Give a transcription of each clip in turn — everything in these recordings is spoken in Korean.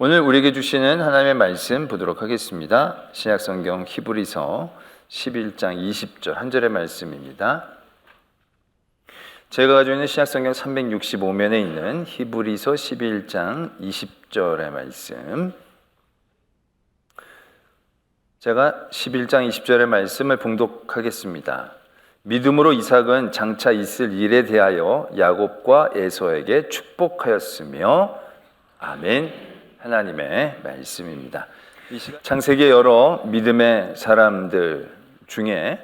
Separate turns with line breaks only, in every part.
오늘 우리에게 주시는 하나님의 말씀 보도록 하겠습니다. 신약성경 히브리서 11장 20절 한 절의 말씀입니다. 제가 가지고 있는 신약성경 365면에 있는 히브리서 11장 20절의 말씀, 제가 11장 20절의 말씀을 봉독하겠습니다. 믿음으로 이삭은 장차 있을 일에 대하여 야곱과 에서에게 축복하였으며, 아멘. 하나님의 말씀입니다. 창세기의 여러 믿음의 사람들 중에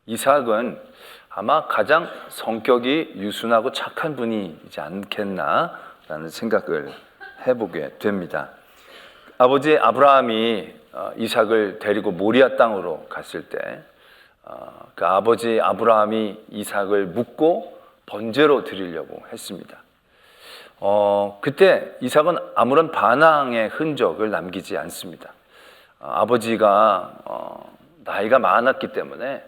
이삭은 아마 가장 성격이 유순하고 착한 분이지 않겠나라는 생각을 해보게 됩니다. 아버지 아브라함이 이삭을 데리고 모리아 땅으로 갔을 때 그 아버지 아브라함이 이삭을 묻고 번제로 드리려고 했습니다. 그때 이삭은 아무런 반항의 흔적을 남기지 않습니다. 아버지가 나이가 많았기 때문에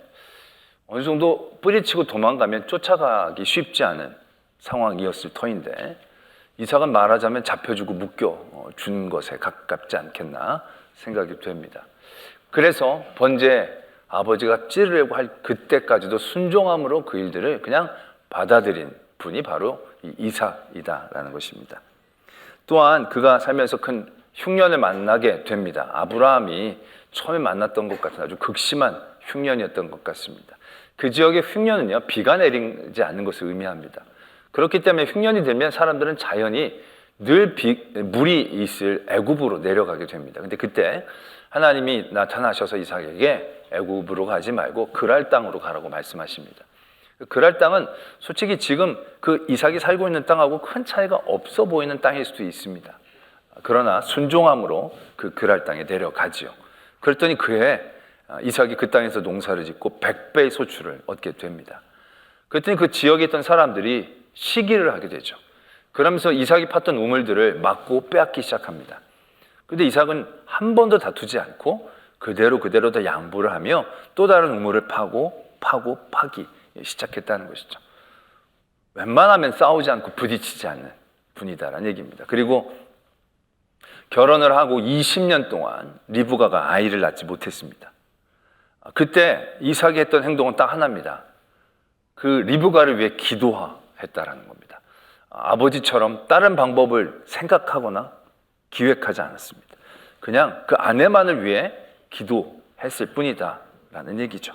어느 정도 뿌리치고 도망가면 쫓아가기 쉽지 않은 상황이었을 터인데, 이삭은 말하자면 잡혀주고 묶여준 것에 가깝지 않겠나 생각이 됩니다. 그래서 번제 아버지가 찌르려고 할 그때까지도 순종함으로 그 일들을 그냥 받아들인 분이 바로 이삭이다라는 것입니다. 또한 그가 살면서 큰 흉년을 만나게 됩니다. 아브라함이 처음에 만났던 것 같은 아주 극심한 흉년이었던 것 같습니다. 그 지역의 흉년은요, 비가 내리지 않는 것을 의미합니다. 그렇기 때문에 흉년이 되면 사람들은 자연히 늘 물이 있을 애굽으로 내려가게 됩니다. 근데 그때 하나님이 나타나셔서 이삭에게 애굽으로 가지 말고 그랄 땅으로 가라고 말씀하십니다. 그랄 땅은 솔직히 지금 그 이삭이 살고 있는 땅하고 큰 차이가 없어 보이는 땅일 수도 있습니다. 그러나 순종함으로 그 그랄 땅에 내려가지요. 그랬더니 그해 이삭이 그 땅에서 농사를 짓고 100배의 소출을 얻게 됩니다. 그랬더니 그 지역에 있던 사람들이 시기를 하게 되죠. 그러면서 이삭이 팠던 우물들을 막고 빼앗기 시작합니다. 그런데 이삭은 한 번도 다투지 않고 그대로 다 양보를 하며 또 다른 우물을 파기 시작했다는 것이죠. 웬만하면 싸우지 않고 부딪히지 않는 분이다라는 얘기입니다. 그리고 결혼을 하고 20년 동안 리브가가 아이를 낳지 못했습니다. 그때 이삭이 했던 행동은 딱 하나입니다. 그 리브가를 위해 기도했다라는 겁니다. 아버지처럼 다른 방법을 생각하거나 기획하지 않았습니다. 그냥 그 아내만을 위해 기도했을 뿐이다라는 얘기죠.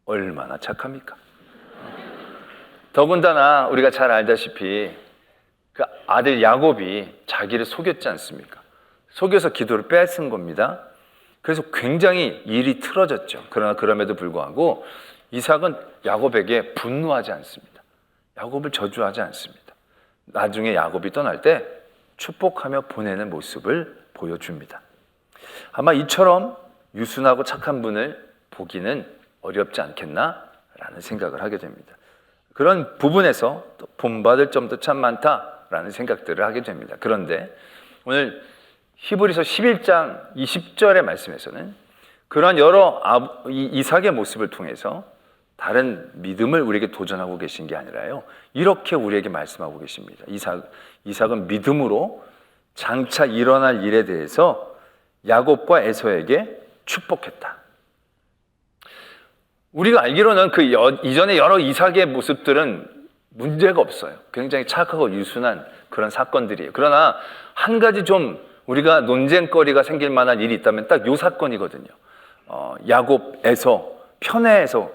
얼마나 착합니까? 더군다나 우리가 잘 알다시피 그 아들 야곱이 자기를 속였지 않습니까? 속여서 기도를 뺏은 겁니다. 그래서 굉장히 일이 틀어졌죠. 그러나 그럼에도 불구하고 이삭은 야곱에게 분노하지 않습니다. 야곱을 저주하지 않습니다. 나중에 야곱이 떠날 때 축복하며 보내는 모습을 보여줍니다. 아마 이처럼 유순하고 착한 분을 보기는 어렵지 않겠나라는 생각을 하게 됩니다. 그런 부분에서 또 본받을 점도 참 많다라는 생각들을 하게 됩니다. 그런데 오늘 히브리서 11장 20절의 말씀에서는 그런 여러 이삭의 모습을 통해서 다른 믿음을 우리에게 도전하고 계신 게 아니라요, 이렇게 우리에게 말씀하고 계십니다. 이삭은 믿음으로 장차 일어날 일에 대해서 야곱과 에서에게 축복했다. 우리가 알기로는 그 이전에 여러 이삭의 모습들은 문제가 없어요. 굉장히 착하고 유순한 그런 사건들이에요. 그러나 한 가지 좀 우리가 논쟁거리가 생길 만한 일이 있다면 딱 이 사건이거든요. 야곱에서 편애해서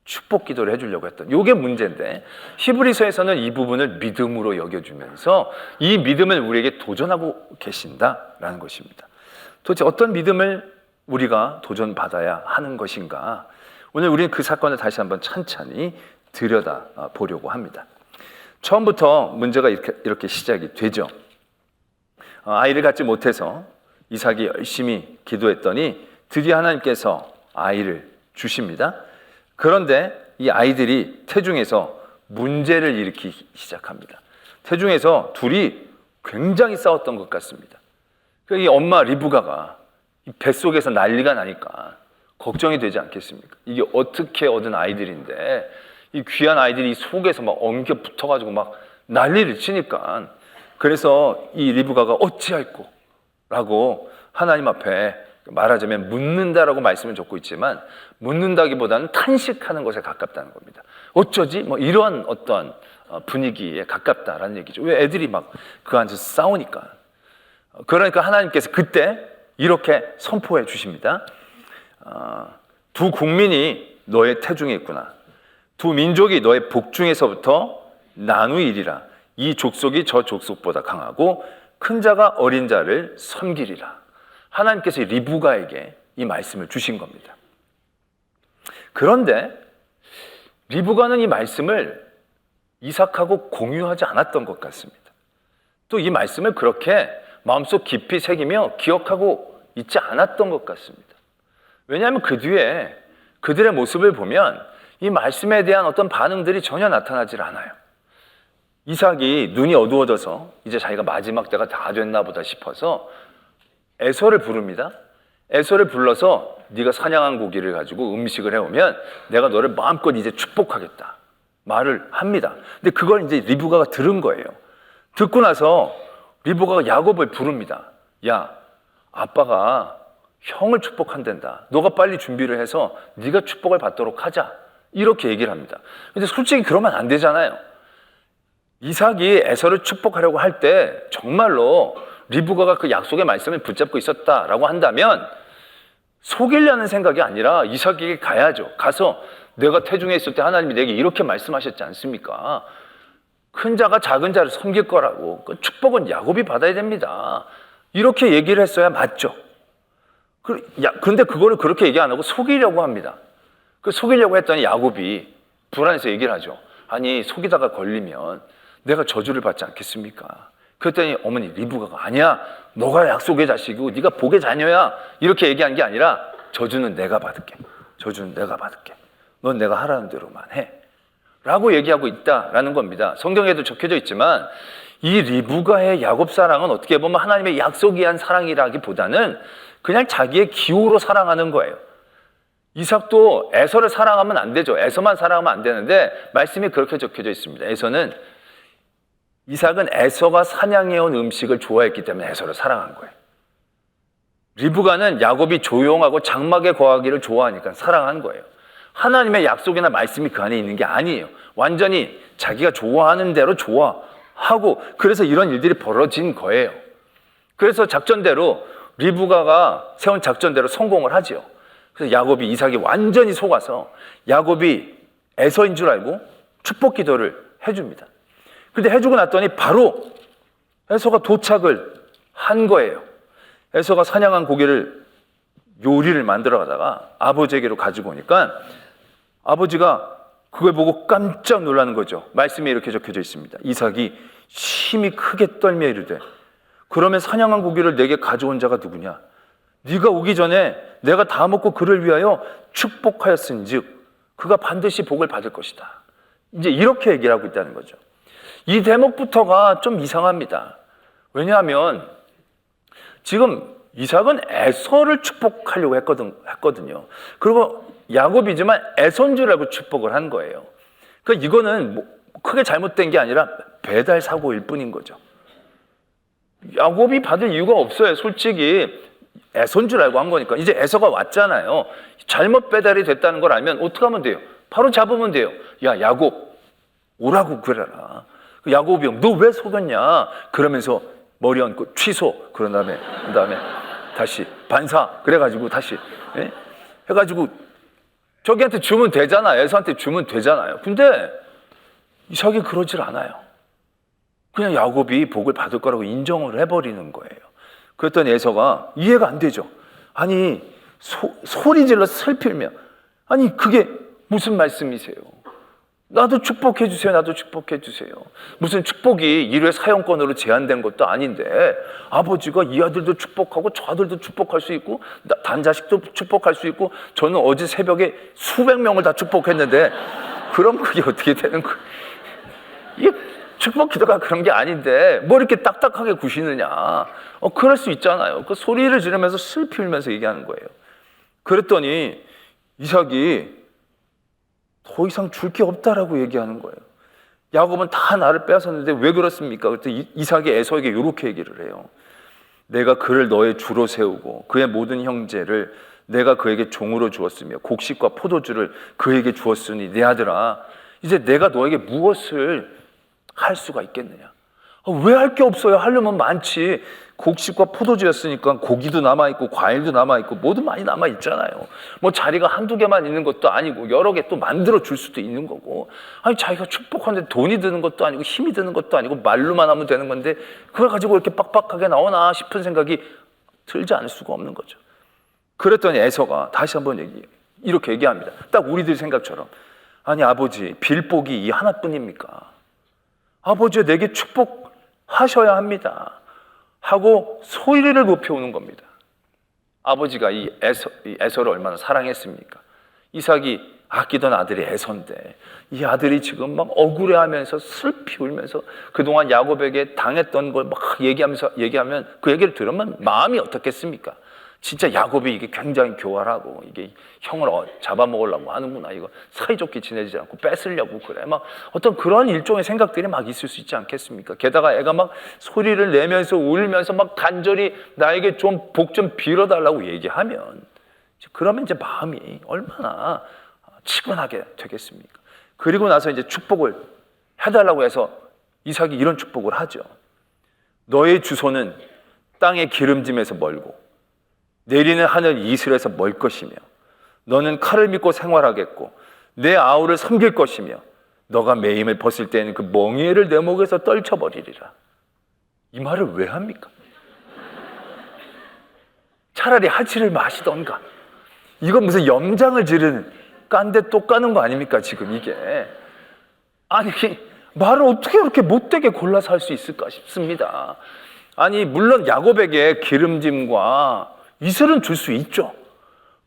축복 기도를 해주려고 했던 이게 문제인데, 히브리서에서는 이 부분을 믿음으로 여겨주면서 이 믿음을 우리에게 도전하고 계신다라는 것입니다. 도대체 어떤 믿음을 우리가 도전받아야 하는 것인가? 오늘 우리는 그 사건을 다시 한번 찬찬히 들여다 보려고 합니다. 처음부터 문제가 이렇게 시작이 되죠. 아이를 갖지 못해서 이삭이 열심히 기도했더니 드디어 하나님께서 아이를 주십니다. 그런데 이 아이들이 태중에서 문제를 일으키기 시작합니다. 태중에서 둘이 굉장히 싸웠던 것 같습니다. 이 엄마 리브가가 뱃속에서 난리가 나니까 걱정이 되지 않겠습니까? 이게 어떻게 얻은 아이들인데 이 귀한 아이들이 속에서 막 엉겨 붙어가지고 막 난리를 치니까 그래서 이 리브가가 어찌할꼬 라고 하나님 앞에 말하자면 묻는다라고 말씀을 적고 있지만 묻는다기보다는 탄식하는 것에 가깝다는 겁니다. 어쩌지? 뭐 이러한 어떤 분위기에 가깝다라는 얘기죠. 왜 애들이 막 그 안에서 싸우니까. 그러니까 하나님께서 그때 이렇게 선포해 주십니다. 두 국민이 너의 태중에 있구나. 두 민족이 너의 복중에서부터 나누이리라. 이 족속이 저 족속보다 강하고 큰 자가 어린 자를 섬기리라. 하나님께서 리브가에게 이 말씀을 주신 겁니다. 그런데 리브가는 이 말씀을 이삭하고 공유하지 않았던 것 같습니다. 또 이 말씀을 그렇게 마음속 깊이 새기며 기억하고 있지 않았던 것 같습니다. 왜냐하면 그 뒤에 그들의 모습을 보면 이 말씀에 대한 어떤 반응들이 전혀 나타나질 않아요. 이삭이 눈이 어두워져서 이제 자기가 마지막 때가 다 됐나 보다 싶어서 에서를 부릅니다. 에서를 불러서 네가 사냥한 고기를 가지고 음식을 해오면 내가 너를 마음껏 이제 축복하겠다 말을 합니다. 근데 그걸 이제 리브가가 들은 거예요. 듣고 나서 리브가가 야곱을 부릅니다. 야, 아빠가 형을 축복한댄다. 너가 빨리 준비를 해서 네가 축복을 받도록 하자. 이렇게 얘기를 합니다. 근데 솔직히 그러면 안 되잖아요. 이삭이 에서를 축복하려고 할 때 정말로 리브가가 그 약속의 말씀을 붙잡고 있었다라고 한다면 속이려는 생각이 아니라 이삭에게 가야죠. 가서 내가 태중에 있을 때 하나님이 내게 이렇게 말씀하셨지 않습니까? 큰 자가 작은 자를 섬길 거라고. 그 축복은 야곱이 받아야 됩니다. 이렇게 얘기를 했어야 맞죠. 그런데 그거를 그렇게 얘기 안 하고 속이려고 합니다. 그 속이려고 했더니 야곱이 불안해서 얘기를 하죠. 아니 속이다가 걸리면 내가 저주를 받지 않겠습니까? 그랬더니 어머니 리브가가 아니야. 너가 약속의 자식이고 네가 복의 자녀야. 이렇게 얘기한 게 아니라 저주는 내가 받을게. 저주는 내가 받을게. 넌 내가 하라는 대로만 해. 라고 얘기하고 있다라는 겁니다. 성경에도 적혀져 있지만 이 리브가의 야곱 사랑은 어떻게 보면 하나님의 약속이 한 사랑이라기보다는 그냥 자기의 기호로 사랑하는 거예요. 이삭도 에서를 사랑하면 안 되죠. 에서만 사랑하면 안 되는데 말씀이 그렇게 적혀져 있습니다. 이삭은 에서가 사냥해온 음식을 좋아했기 때문에 에서를 사랑한 거예요. 리브가는 야곱이 조용하고 장막에 거하기를 좋아하니까 사랑한 거예요. 하나님의 약속이나 말씀이 그 안에 있는 게 아니에요. 완전히 자기가 좋아하는 대로 좋아하고 그래서 이런 일들이 벌어진 거예요. 그래서 작전대로 리브가가 세운 작전대로 성공을 하죠. 그래서 야곱이 이삭이 완전히 속아서 야곱이 에서인 줄 알고 축복 기도를 해줍니다. 근데 해주고 났더니 바로 에서가 도착을 한 거예요. 에서가 사냥한 고기를 요리를 만들어 가다가 아버지에게로 가지고 오니까 아버지가 그걸 보고 깜짝 놀라는 거죠. 말씀에 이렇게 적혀져 있습니다. 이삭이 심히 크게 떨며 이르되 그러면 사냥한 고기를 내게 가져온 자가 누구냐? 네가 오기 전에 내가 다 먹고 그를 위하여 축복하였은즉 그가 반드시 복을 받을 것이다. 이제 이렇게 얘기를 하고 있다는 거죠. 이 대목부터가 좀 이상합니다. 왜냐하면 지금 이삭은 에서를 축복하려고 했거든요. 그리고 야곱이지만 에서인 줄 알고 축복을 한 거예요. 그러니까 이거는 뭐 크게 잘못된 게 아니라 배달 사고일 뿐인 거죠. 야곱이 받을 이유가 없어요. 솔직히 에서인 줄 알고 한 거니까. 이제 에서가 왔잖아요. 잘못 배달이 됐다는 걸 알면 어떻게 하면 돼요? 바로 잡으면 돼요. 야, 야곱 오라고 그래라. 야곱이 형, 너 왜 속였냐? 그러면서 머리 얹고 취소. 그런 다음에 다시 반사. 그래가지고 다시 해가지고 저기한테 주면 되잖아요. 에서한테 주면 되잖아요. 근데 이삭이 그러질 않아요. 그냥 야곱이 복을 받을 거라고 인정을 해버리는 거예요. 그랬더니 에서가 이해가 안 되죠. 아니 소리 질러 슬피며 아니 그게 무슨 말씀이세요? 나도 축복해 주세요. 나도 축복해 주세요. 무슨 축복이 일회 사용권으로 제한된 것도 아닌데 아버지가 이 아들도 축복하고 저 아들도 축복할 수 있고 단자식도 축복할 수 있고 저는 어제 새벽에 수백 명을 다 축복했는데 그럼 그게 어떻게 되는 거예요? 이게 축복 기도가 그런 게 아닌데 뭐 이렇게 딱딱하게 구시느냐. 그럴 수 있잖아요. 그 소리를 지르면서 슬피 울면서 얘기하는 거예요. 그랬더니 이삭이 더 이상 줄 게 없다라고 얘기하는 거예요. 야곱은 다 나를 빼앗았는데 왜 그렇습니까? 그때 이삭이 에서에게 이렇게 얘기를 해요. 내가 그를 너의 주로 세우고 그의 모든 형제를 내가 그에게 종으로 주었으며 곡식과 포도주를 그에게 주었으니 내 아들아, 이제 내가 너에게 무엇을 할 수가 있겠느냐? 왜 할 게 없어요? 하려면 많지. 곡식과 포도주였으니까 고기도 남아있고 과일도 남아있고 뭐도 많이 남아있잖아요. 뭐 자리가 한두 개만 있는 것도 아니고 여러 개 또 만들어 줄 수도 있는 거고, 아니 자기가 축복하는데 돈이 드는 것도 아니고 힘이 드는 것도 아니고 말로만 하면 되는 건데 그걸 가지고 이렇게 빡빡하게 나오나 싶은 생각이 들지 않을 수가 없는 거죠. 그랬더니 에서가 다시 한번 이렇게 얘기합니다. 딱 우리들 생각처럼, 아니 아버지 빌복이 이 하나뿐입니까? 아버지 내게 축복하셔야 합니다 하고 소리를 높여오는 겁니다. 아버지가 이 에서를 얼마나 사랑했습니까? 이삭이 아끼던 아들이 에서인데 이 아들이 지금 막 억울해하면서 슬피 울면서 그동안 야곱에게 당했던 걸 막 얘기하면 그 얘기를 들으면 마음이 어떻겠습니까? 진짜 야곱이 이게 굉장히 교활하고 이게 형을 잡아먹으려고 하는구나, 이거 사이좋게 지내지 않고 뺏으려고 그래, 막 어떤 그런 일종의 생각들이 막 있을 수 있지 않겠습니까? 게다가 애가 막 소리를 내면서 울면서 막 간절히 나에게 좀 복 좀 빌어달라고 얘기하면 그러면 이제 마음이 얼마나 치근하게 되겠습니까? 그리고 나서 이제 축복을 해달라고 해서 이삭이 이런 축복을 하죠. 너의 주소는 땅의 기름짐에서 멀고 내리는 하늘 이슬에서 멀 것이며 너는 칼을 믿고 생활하겠고 내 아우를 섬길 것이며 너가 매임을 벗을 때에는 그 멍에를 내 목에서 떨쳐버리리라. 이 말을 왜 합니까? 차라리 하치를 마시던가. 이건 무슨 염장을 지르는 깐데 또 까는 거 아닙니까 지금 이게. 아니 말을 어떻게 그렇게 못되게 골라서 할 수 있을까 싶습니다. 아니 물론 야곱에게 기름짐과 이슬은 줄 수 있죠.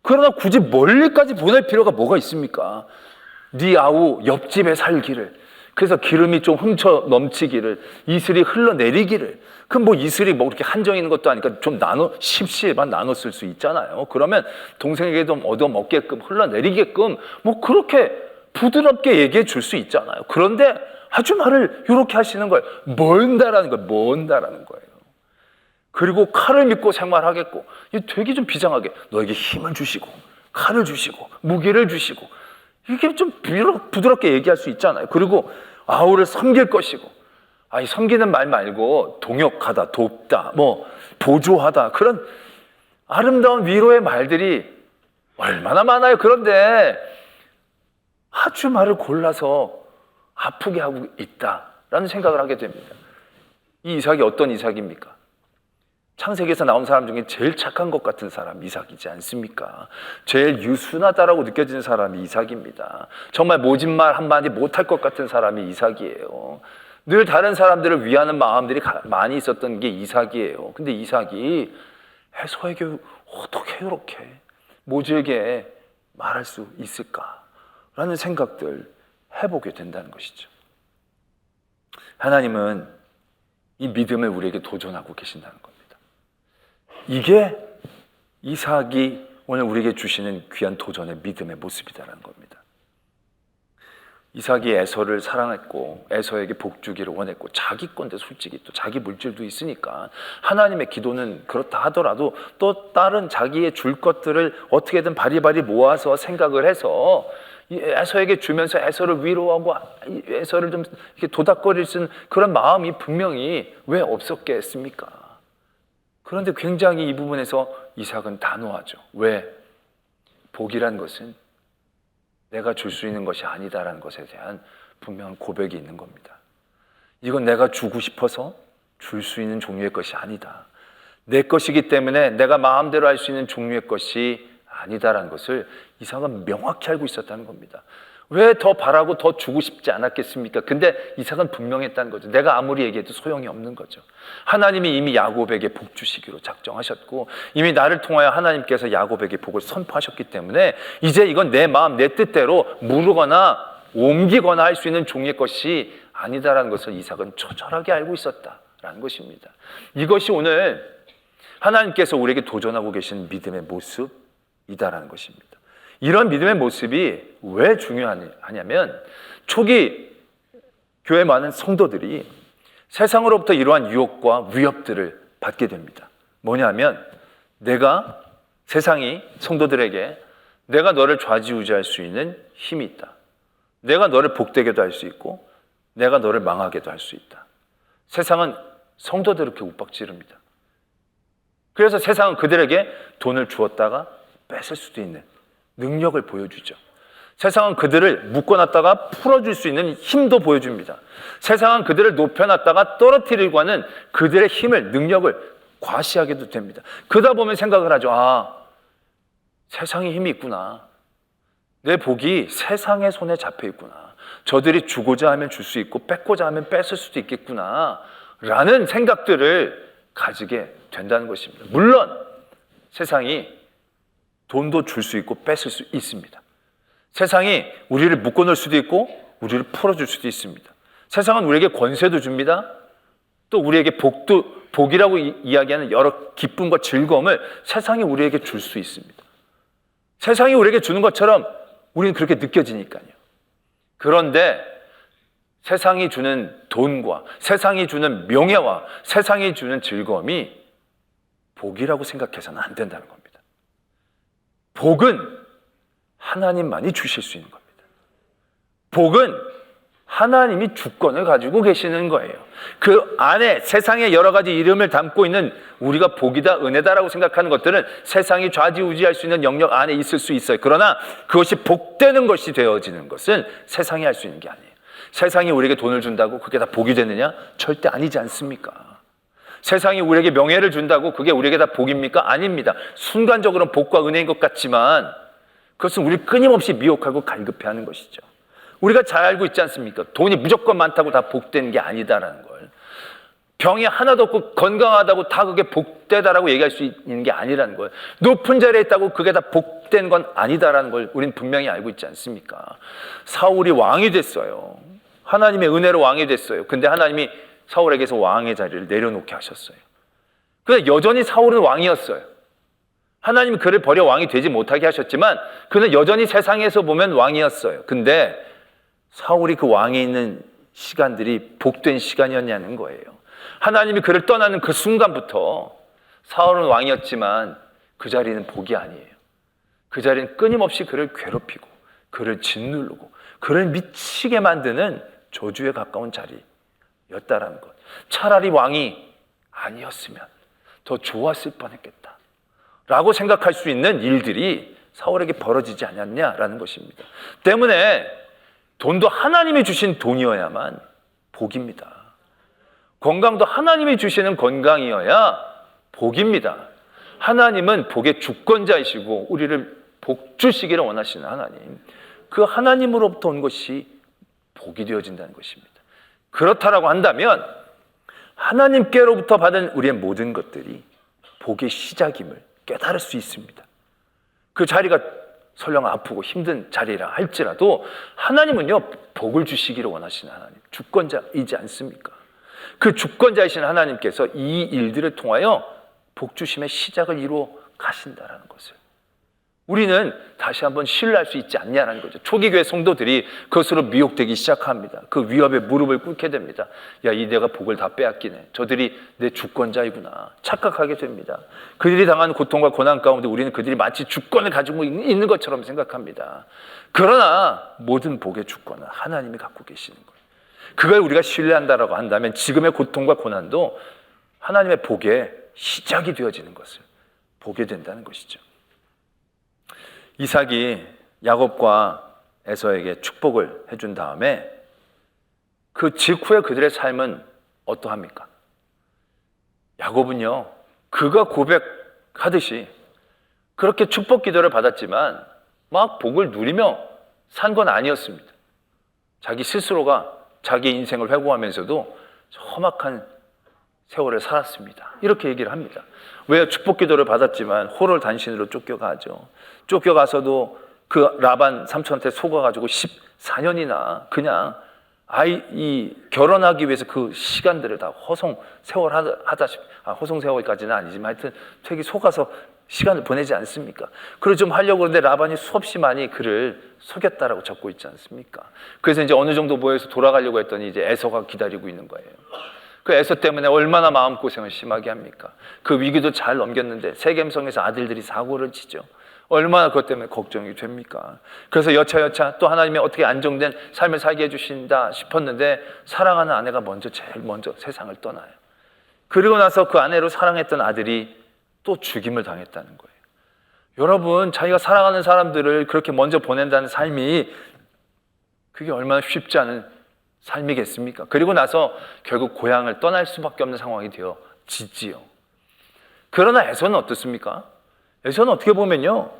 그러나 굳이 멀리까지 보낼 필요가 뭐가 있습니까? 네 아우 옆집에 살기를, 그래서 기름이 좀 훔쳐 넘치기를, 이슬이 흘러내리기를. 그럼 뭐 이슬이 뭐 그렇게 한정 있는 것도 아니까 좀 십시에만 나눠 쓸 수 있잖아요. 그러면 동생에게 좀 얻어먹게끔 흘러내리게끔 뭐 그렇게 부드럽게 얘기해 줄 수 있잖아요. 그런데 아주 말을 이렇게 하시는 거예요. 먼다라는 거예요. 먼다라는 거예요. 그리고 칼을 믿고 생활하겠고, 되게 좀 비장하게 너에게 힘을 주시고 칼을 주시고 무기를 주시고, 이게 좀 부드럽게 얘기할 수 있잖아요. 그리고 아우를 섬길 것이고, 아니 섬기는 말 말고 동역하다, 돕다, 뭐 보조하다, 그런 아름다운 위로의 말들이 얼마나 많아요. 그런데 아주 말을 골라서 아프게 하고 있다라는 생각을 하게 됩니다. 이 이삭이 어떤 이삭입니까? 창세기에서 나온 사람 중에 제일 착한 것 같은 사람이 이삭이지 않습니까? 제일 유순하다라고 느껴지는 사람이 이삭입니다. 정말 모진말 한마디 못할 것 같은 사람이 이삭이에요. 늘 다른 사람들을 위하는 마음들이 많이 있었던 게 이삭이에요. 근데 이삭이 에서에게 어떻게 이렇게 모질게 말할 수 있을까라는 생각들 해보게 된다는 것이죠. 하나님은 이 믿음을 우리에게 도전하고 계신다는 겁니다. 이게 이삭이 오늘 우리에게 주시는 귀한 도전의 믿음의 모습이다라는 겁니다. 이삭이 에서를 사랑했고 에서에게 복 주기를 원했고, 자기 건데 솔직히 또 자기 물질도 있으니까 하나님의 기도는 그렇다 하더라도 또 다른 자기의 줄 것들을 어떻게든 바리바리 모아서 생각을 해서 에서에게 주면서 에서를 위로하고 에서를 좀 이렇게 도닥거릴 수 있는 그런 마음이 분명히 왜 없었겠습니까? 그런데 굉장히 이 부분에서 이삭은 단호하죠. 왜? 복이란 것은 내가 줄 수 있는 것이 아니다라는 것에 대한 분명한 고백이 있는 겁니다. 이건 내가 주고 싶어서 줄 수 있는 종류의 것이 아니다. 내 것이기 때문에 내가 마음대로 할 수 있는 종류의 것이 아니다라는 것을 이삭은 명확히 알고 있었다는 겁니다. 왜 더 바라고 더 주고 싶지 않았겠습니까? 근데 이삭은 분명했다는 거죠. 내가 아무리 얘기해도 소용이 없는 거죠. 하나님이 이미 야곱에게 복 주시기로 작정하셨고, 이미 나를 통하여 하나님께서 야곱에게 복을 선포하셨기 때문에 이제 이건 내 마음 내 뜻대로 무르거나 옮기거나 할 수 있는 종의 것이 아니다라는 것을 이삭은 처절하게 알고 있었다라는 것입니다. 이것이 오늘 하나님께서 우리에게 도전하고 계신 믿음의 모습이다라는 것입니다. 이런 믿음의 모습이 왜 중요하냐면, 초기 교회 많은 성도들이 세상으로부터 이러한 유혹과 위협들을 받게 됩니다. 뭐냐면 내가 세상이 성도들에게 내가 너를 좌지우지할 수 있는 힘이 있다. 내가 너를 복되게도 할 수 있고 내가 너를 망하게도 할 수 있다. 세상은 성도들을 이렇게 욱박지릅니다. 그래서 세상은 그들에게 돈을 주었다가 뺏을 수도 있는 능력을 보여주죠. 세상은 그들을 묶어놨다가 풀어줄 수 있는 힘도 보여줍니다. 세상은 그들을 높여놨다가 떨어뜨리려고 하는 그들의 힘을, 능력을 과시하게도 됩니다. 그러다 보면 생각을 하죠. 아, 세상에 힘이 있구나. 내 복이 세상의 손에 잡혀 있구나. 저들이 주고자 하면 줄 수 있고 뺏고자 하면 뺏을 수도 있겠구나 라는 생각들을 가지게 된다는 것입니다. 물론 세상이 돈도 줄 수 있고 뺏을 수 있습니다. 세상이 우리를 묶어놓을 수도 있고 우리를 풀어줄 수도 있습니다. 세상은 우리에게 권세도 줍니다. 또 우리에게 복이라고 이야기하는 여러 기쁨과 즐거움을 세상이 우리에게 줄 수 있습니다. 세상이 우리에게 주는 것처럼 우리는 그렇게 느껴지니까요. 그런데 세상이 주는 돈과 세상이 주는 명예와 세상이 주는 즐거움이 복이라고 생각해서는 안 된다는 겁니다. 복은 하나님만이 주실 수 있는 겁니다. 복은 하나님이 주권을 가지고 계시는 거예요. 그 안에 세상의 여러 가지 이름을 담고 있는 우리가 복이다, 은혜다라고 생각하는 것들은 세상이 좌지우지할 수 있는 영역 안에 있을 수 있어요. 그러나 그것이 복되는 것이 되어지는 것은 세상이 할 수 있는 게 아니에요. 세상이 우리에게 돈을 준다고 그게 다 복이 되느냐? 절대 아니지 않습니까? 세상이 우리에게 명예를 준다고 그게 우리에게 다 복입니까? 아닙니다. 순간적으로는 복과 은혜인 것 같지만 그것은 우리를 끊임없이 미혹하고 갈급해하는 것이죠. 우리가 잘 알고 있지 않습니까? 돈이 무조건 많다고 다 복되는 게 아니다라는 걸. 병이 하나도 없고 건강하다고 다 그게 복되다라고 얘기할 수 있는 게 아니라는 걸. 높은 자리에 있다고 그게 다 복된 건 아니다라는 걸 우리는 분명히 알고 있지 않습니까? 사울이 왕이 됐어요. 하나님의 은혜로 왕이 됐어요. 근데 하나님이 사울에게서 왕의 자리를 내려놓게 하셨어요. 근데 여전히 사울은 왕이었어요. 하나님이 그를 버려 왕이 되지 못하게 하셨지만 그는 여전히 세상에서 보면 왕이었어요. 근데 사울이 그 왕에 있는 시간들이 복된 시간이었냐는 거예요. 하나님이 그를 떠나는 그 순간부터 사울은 왕이었지만 그 자리는 복이 아니에요. 그 자리는 끊임없이 그를 괴롭히고 그를 짓누르고 그를 미치게 만드는 저주에 가까운 자리였다라는 것. 차라리 왕이 아니었으면 더 좋았을 뻔했겠다 라고 생각할 수 있는 일들이 사울에게 벌어지지 않았냐라는 것입니다. 때문에 돈도 하나님이 주신 돈이어야만 복입니다. 건강도 하나님이 주시는 건강이어야 복입니다. 하나님은 복의 주권자이시고 우리를 복 주시기를 원하시는 하나님. 그 하나님으로부터 온 것이 복이 되어진다는 것입니다. 그렇다라고 한다면 하나님께로부터 받은 우리의 모든 것들이 복의 시작임을 깨달을 수 있습니다. 그 자리가 설령 아프고 힘든 자리라 할지라도 하나님은요 복을 주시기를 원하시는 하나님, 주권자이지 않습니까? 그 주권자이신 하나님께서 이 일들을 통하여 복 주심의 시작을 이루어 가신다라는 것을 우리는 다시 한번 신뢰할 수 있지 않냐라는 거죠. 초기 교회 성도들이 그것으로 미혹되기 시작합니다. 그 위협에 무릎을 꿇게 됩니다. 야, 이 내가 복을 다 빼앗기네. 저들이 내 주권자이구나 착각하게 됩니다. 그들이 당하는 고통과 고난 가운데 우리는 그들이 마치 주권을 가지고 있는 것처럼 생각합니다. 그러나 모든 복의 주권은 하나님이 갖고 계시는 거예요. 그걸 우리가 신뢰한다라고 한다면 지금의 고통과 고난도 하나님의 복의 시작이 되어지는 것을 보게 된다는 것이죠. 이삭이 야곱과 에서에게 축복을 해준 다음에 그 직후에 그들의 삶은 어떠합니까? 야곱은요, 그가 고백하듯이 그렇게 축복 기도를 받았지만 막 복을 누리며 산 건 아니었습니다. 자기 스스로가 자기 인생을 회고하면서도 험악한 세월을 살았습니다. 이렇게 얘기를 합니다. 왜 축복 기도를 받았지만 호를 단신으로 쫓겨가죠. 쫓겨가서도 그 라반 삼촌한테 속아가지고 14년이나 그냥 이 결혼하기 위해서 그 시간들을 다 허송 세월까지는 아니지만 하여튼 되게 속아서 시간을 보내지 않습니까? 그걸 좀 하려고 하는데 라반이 수없이 많이 그를 속였다라고 적고 있지 않습니까? 그래서 이제 어느 정도 모여서 돌아가려고 했더니 이제 에서가 기다리고 있는 거예요. 그 에서 때문에 얼마나 마음고생을 심하게 합니까? 그 위기도 잘 넘겼는데 세겜성에서 아들들이 사고를 치죠. 얼마나 그것 때문에 걱정이 됩니까? 그래서 여차여차 또 하나님이 어떻게 안정된 삶을 살게 해주신다 싶었는데 사랑하는 아내가 제일 먼저 세상을 떠나요. 그리고 나서 그 아내로 사랑했던 아들이 또 죽임을 당했다는 거예요. 여러분, 자기가 사랑하는 사람들을 그렇게 먼저 보낸다는 삶이 그게 얼마나 쉽지 않은 삶이겠습니까? 그리고 나서 결국 고향을 떠날 수밖에 없는 상황이 되어지지요. 그러나 에서는 어떻습니까? 에서는 어떻게 보면요,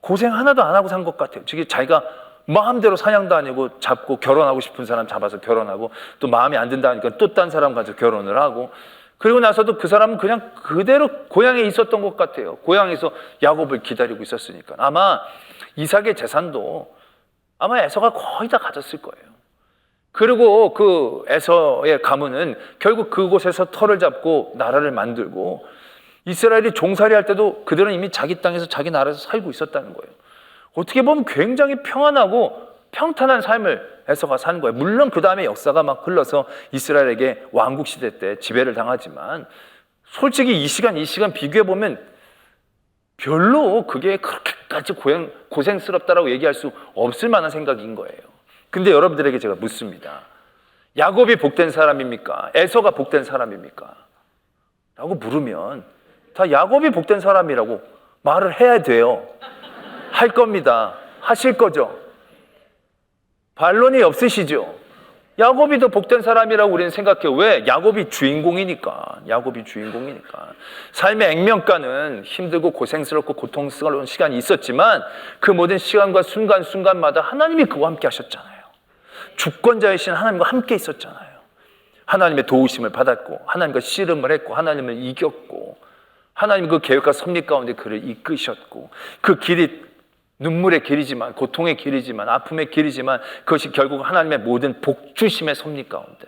고생 하나도 안 하고 산 것 같아요. 즉 자기가 마음대로 사냥도 다니고 잡고 결혼하고 싶은 사람 잡아서 결혼하고 또 마음에 안 든다니까 또 딴 사람 가서 결혼을 하고 그리고 나서도 그 사람은 그냥 그대로 고향에 있었던 것 같아요. 고향에서 야곱을 기다리고 있었으니까. 아마 이삭의 재산도 아마 에서가 거의 다 가졌을 거예요. 그리고 그 에서의 가문은 결국 그곳에서 터를 잡고 나라를 만들고 이스라엘이 종살이 할 때도 그들은 이미 자기 땅에서 자기 나라에서 살고 있었다는 거예요. 어떻게 보면 굉장히 평안하고 평탄한 삶을 에서가 산 거예요. 물론 그 다음에 역사가 막 흘러서 이스라엘에게 왕국 시대 때 지배를 당하지만 솔직히 이 시간 비교해 보면 별로 그게 그렇게까지 고생스럽다라고 얘기할 수 없을 만한 생각인 거예요. 근데 여러분들에게 제가 묻습니다. 야곱이 복된 사람입니까? 에서가 복된 사람입니까? 라고 물으면 다 야곱이 복된 사람이라고 말을 해야 돼요. 할 겁니다. 하실 거죠. 반론이 없으시죠? 야곱이 더 복된 사람이라고 우리는 생각해요. 왜? 야곱이 주인공이니까. 삶의 액면가는 힘들고 고생스럽고 고통스러운 시간이 있었지만 그 모든 시간과 순간순간마다 하나님이 그와 함께 하셨잖아요. 주권자이신 하나님과 함께 있었잖아요. 하나님의 도우심을 받았고 하나님과 씨름을 했고 하나님을 이겼고 하나님 그 계획과 섭리 가운데 그를 이끄셨고 그 길이 눈물의 길이지만 고통의 길이지만 아픔의 길이지만 그것이 결국 하나님의 모든 복주심의 섭리 가운데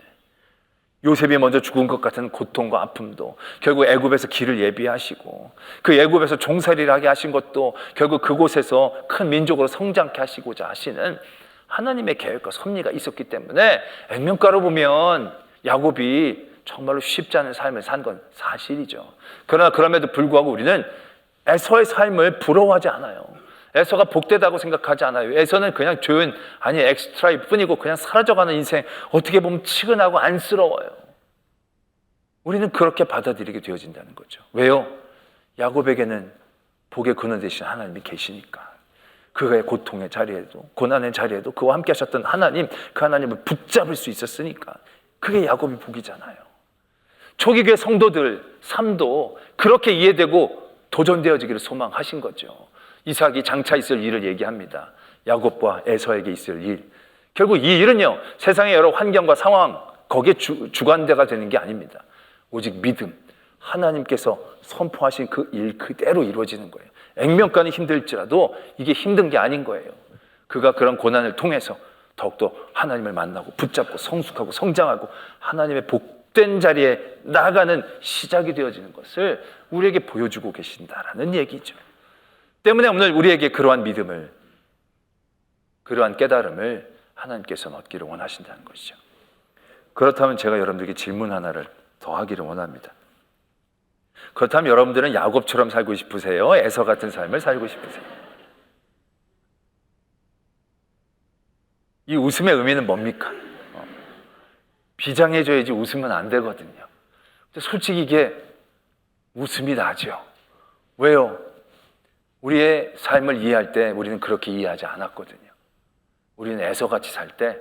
요셉이 먼저 죽은 것 같은 고통과 아픔도 결국 애굽에서 길을 예비하시고 그 애굽에서 종살이를 하게 하신 것도 결국 그곳에서 큰 민족으로 성장케 하시고자 하시는 하나님의 계획과 섭리가 있었기 때문에 액면가로 보면 야곱이 정말로 쉽지 않은 삶을 산 건 사실이죠. 그러나 그럼에도 불구하고 우리는 에서의 삶을 부러워하지 않아요. 에서가 복되다고 생각하지 않아요. 에서는 그냥 엑스트라일 뿐이고 그냥 사라져가는 인생, 어떻게 보면 치근하고 안쓰러워요. 우리는 그렇게 받아들이게 되어진다는 거죠. 왜요? 야곱에게는 복의 근원 되신 하나님이 계시니까. 그의 고통의 자리에도 고난의 자리에도 그와 함께 하셨던 하나님, 그 하나님을 붙잡을 수 있었으니까 그게 야곱의 복이잖아요. 초기 교회 성도들 삶도 그렇게 이해되고 도전되어지기를 소망하신 거죠. 이삭이 장차 있을 일을 얘기합니다. 야곱과 에서에게 있을 일. 결국 이 일은요, 세상의 여러 환경과 상황, 거기에 주관대가 되는 게 아닙니다. 오직 믿음, 하나님께서 선포하신 그 일 그대로 이루어지는 거예요. 액면가는 힘들지라도 이게 힘든 게 아닌 거예요. 그가 그런 고난을 통해서 더욱더 하나님을 만나고 붙잡고 성숙하고 성장하고 하나님의 복된 자리에 나아가는 시작이 되어지는 것을 우리에게 보여주고 계신다라는 얘기죠. 때문에 오늘 우리에게 그러한 믿음을, 그러한 깨달음을 하나님께서 얻기를 원하신다는 것이죠. 그렇다면 제가 여러분들에게 질문 하나를 더 하기를 원합니다. 그렇다면 여러분들은 야곱처럼 살고 싶으세요? 에서 같은 삶을 살고 싶으세요? 이 웃음의 의미는 뭡니까? 비장해져야지 웃으면 안 되거든요. 근데 솔직히 이게 웃음이 나죠. 왜요? 우리의 삶을 이해할 때 우리는 그렇게 이해하지 않았거든요. 우리는 에서같이 살 때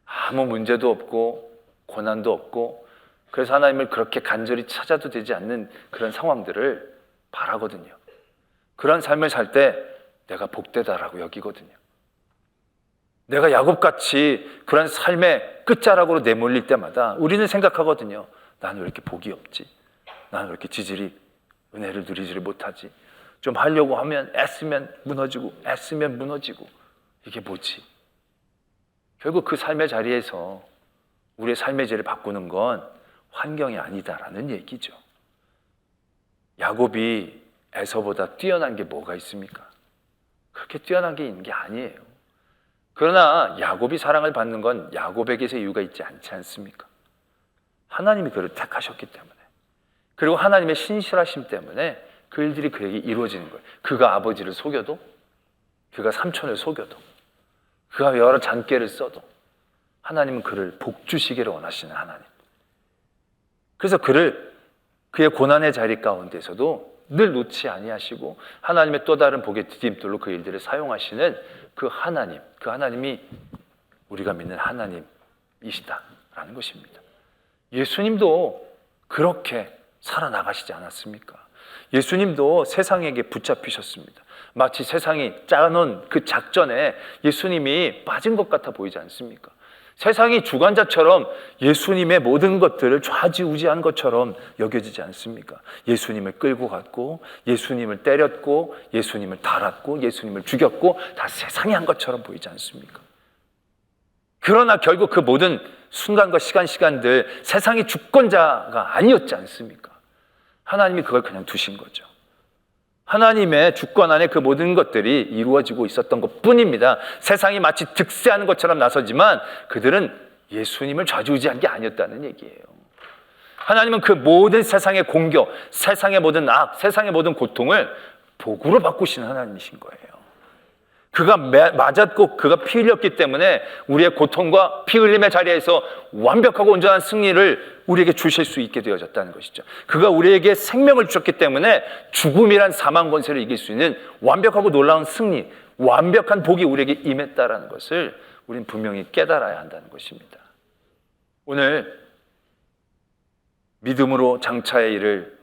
아무 문제도 없고 고난도 없고 그래서 하나님을 그렇게 간절히 찾아도 되지 않는 그런 상황들을 바라거든요. 그런 삶을 살 때 내가 복되다라고 여기거든요. 내가 야곱같이 그런 삶의 끝자락으로 내몰릴 때마다 우리는 생각하거든요. 나는 왜 이렇게 복이 없지? 나는 왜 이렇게 은혜를 누리지를 못하지? 좀 하려고 하면 애쓰면 무너지고 이게 뭐지? 결국 그 삶의 자리에서 우리의 삶의 질을 바꾸는 건 환경이 아니다라는 얘기죠. 야곱이 에서보다 뛰어난 게 뭐가 있습니까? 그렇게 뛰어난 게 있는 게 아니에요. 그러나 야곱이 사랑을 받는 건 야곱에게서 이유가 있지 않지 않습니까? 하나님이 그를 택하셨기 때문에, 그리고 하나님의 신실하심 때문에 그 일들이 그에게 이루어지는 거예요. 그가 아버지를 속여도, 그가 삼촌을 속여도, 그가 여러 잔꾀를 써도 하나님은 그를 복주시기를 원하시는 하나님. 그래서 그를 그의 고난의 자리 가운데서도 늘 놓지 아니하시고 하나님의 또 다른 복의 디딤돌로 그 일들을 사용하시는 그 하나님, 그 하나님이 우리가 믿는 하나님이시다라는 것입니다. 예수님도 그렇게 살아나가시지 않았습니까? 예수님도 세상에게 붙잡히셨습니다. 마치 세상이 짜놓은 그 작전에 예수님이 빠진 것 같아 보이지 않습니까? 세상이 주관자처럼 예수님의 모든 것들을 좌지우지한 것처럼 여겨지지 않습니까? 예수님을 끌고 갔고, 예수님을 때렸고, 예수님을 달았고, 예수님을 죽였고, 다 세상이 한 것처럼 보이지 않습니까? 그러나 결국 그 모든 순간과 시간들 세상이 주권자가 아니었지 않습니까? 하나님이 그걸 그냥 두신 거죠. 하나님의 주권 안에 그 모든 것들이 이루어지고 있었던 것뿐입니다. 세상이 마치 득세하는 것처럼 나서지만 그들은 예수님을 좌지우지한 게 아니었다는 얘기예요. 하나님은 그 모든 세상의 공격, 세상의 모든 악, 세상의 모든 고통을 복으로 바꾸신 하나님이신 거예요. 그가 맞았고 그가 피 흘렸기 때문에 우리의 고통과 피 흘림의 자리에서 완벽하고 온전한 승리를 우리에게 주실 수 있게 되어졌다는 것이죠. 그가 우리에게 생명을 주셨기 때문에 죽음이란 사망 권세를 이길 수 있는 완벽하고 놀라운 승리, 완벽한 복이 우리에게 임했다라는 것을 우리는 분명히 깨달아야 한다는 것입니다. 오늘 믿음으로 장차의 일을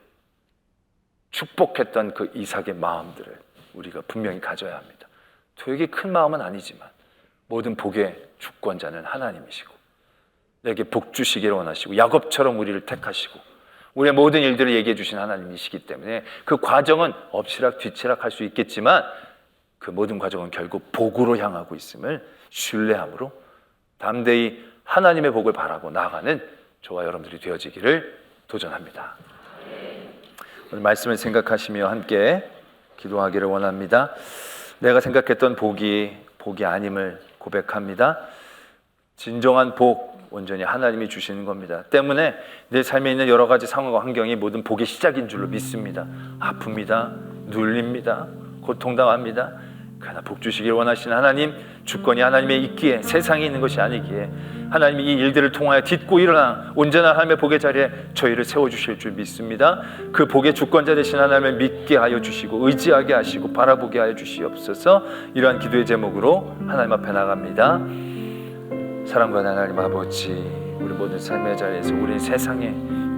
축복했던 그 이삭의 마음들을 우리가 분명히 가져야 합니다. 되게 큰 마음은 아니지만 모든 복의 주권자는 하나님이시고 내게 복 주시기를 원하시고 야곱처럼 우리를 택하시고 우리의 모든 일들을 얘기해 주신 하나님이시기 때문에 그 과정은 엎치락 뒤치락 할 수 있겠지만 그 모든 과정은 결국 복으로 향하고 있음을 신뢰함으로 담대히 하나님의 복을 바라고 나아가는 저와 여러분들이 되어지기를 도전합니다. 오늘 말씀을 생각하시며 함께 기도하기를 원합니다. 내가 생각했던 복이 아님을 고백합니다. 진정한 복, 온전히 하나님이 주시는 겁니다. 때문에 내 삶에 있는 여러 가지 상황과 환경이 모든 복의 시작인 줄로 믿습니다. 아픕니다. 눌립니다. 고통당합니다. 그러나 복 주시길 원하시는 하나님, 주권이 하나님의 있기에 세상에 있는 것이 아니기에 하나님이 이 일들을 통하여 딛고 일어나 온전한 하나님의 복의 자리에 저희를 세워주실 줄 믿습니다. 그 복의 주권자 되신 하나님을 믿게 하여 주시고 의지하게 하시고 바라보게 하여 주시옵소서. 이러한 기도의 제목으로 하나님 앞에 나갑니다. 사랑과 하나님 아버지, 우리 모든 삶의 자리에서 우리 세상의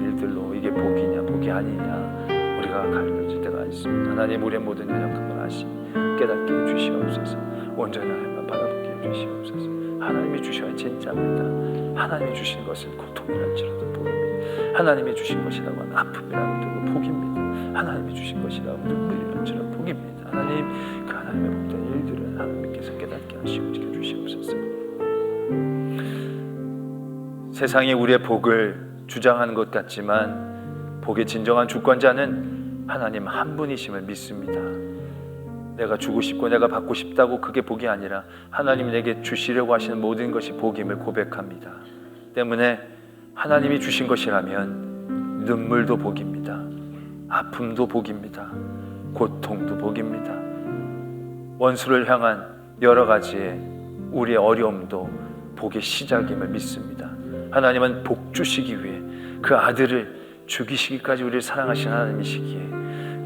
일들로 이게 복이냐 복이 아니냐 우리가 가려질 때가 있습니다. 하나님, 우리의 모든 연약함을 아시니 깨닫게 해주시옵소서. 온전히 하나님만 바라보게 해주시옵소서. 하나님이 주셔야 진짜입니다. 하나님이 주신 것은 고통이랄지라도 복입니다. 하나님이 주신 것이라고 하면 아픔이라도 복입니다. 하나님이 주신 것이라고 눈물이랄지라도 복입니다. 하나님, 그 하나님의 복된 일들을 하나님께서 깨닫게 하시고 지켜주시옵소서. 세상이 우리의 복을 주장하는 것 같지만 복의 진정한 주권자는 하나님 한 분이심을 믿습니다. 내가 주고 싶고 내가 받고 싶다고 그게 복이 아니라 하나님이 내게 주시려고 하시는 모든 것이 복임을 고백합니다. 때문에 하나님이 주신 것이라면 눈물도 복입니다. 아픔도 복입니다. 고통도 복입니다. 원수를 향한 여러 가지의 우리의 어려움도 복의 시작임을 믿습니다. 하나님은 복 주시기 위해 그 아들을 죽이시기까지 우리를 사랑하신 하나님이시기에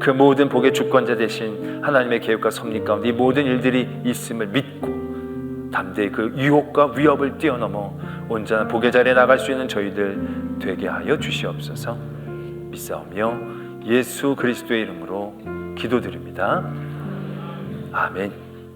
그 모든 복의 주권자 되신 하나님의 계획과 섭리 가운데 이 모든 일들이 있음을 믿고 담대히 그 유혹과 위협을 뛰어넘어 온전한 복의 자리에 나갈 수 있는 저희들 되게 하여 주시옵소서. 믿사오며 예수 그리스도의 이름으로 기도드립니다. 아멘.